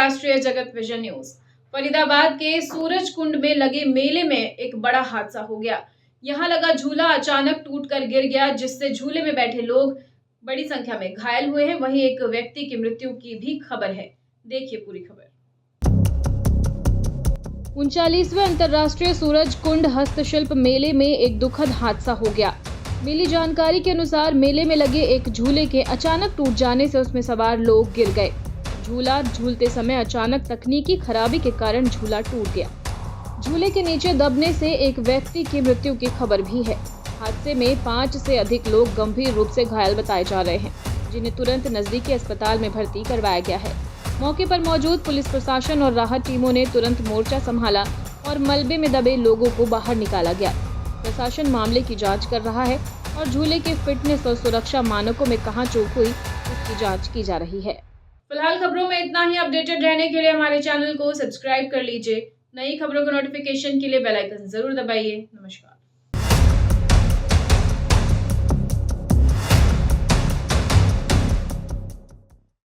अंतर्राष्ट्रीय जगत vision news. Faridabad के सूरज कुंड में लगे मेले में एक बड़ा हादसा हो गया। यहां लगा झूला अचानक टूटकर गिर गया, जिससे झूले में बैठे लोग बड़ी संख्या में घायल हुए हैं। वहीं एक व्यक्ति की मृत्यु की भी खबर है। देखिए पूरी खबर। 39वें अंतर्राष्ट्रीय सूरज कुंड हस्तशिल्प मेले में एक दुखद हादसा हो गया। मिली जानकारी के अनुसार मेले में लगे एक झूले के अचानक टूट जाने से उसमें सवार लोग गिर गए। झूला झूलते समय अचानक तकनीकी खराबी के कारण झूला टूट गया। झूले के नीचे दबने से एक व्यक्ति की मृत्यु की खबर भी है। हादसे में 5 से अधिक लोग गंभीर रूप से घायल बताए जा रहे हैं, जिन्हें तुरंत नजदीकी अस्पताल में भर्ती करवाया गया है। मौके पर मौजूद पुलिस प्रशासन और राहत टीमों ने तुरंत मोर्चा संभाला और मलबे में दबे लोगों को बाहर निकाला गया। प्रशासन मामले की जांच कर रहा है और झूले के फिटनेस और सुरक्षा मानकों में कहां चूक हुई, उसकी जांच की जा रही है। फिलहाल खबरों में इतना ही। अपडेटेड रहने के लिए हमारे चैनल को सब्सक्राइब कर लीजिए। नई खबरों के नोटिफिकेशन के लिए बेल आइकन जरूर दबाइए। नमस्कार।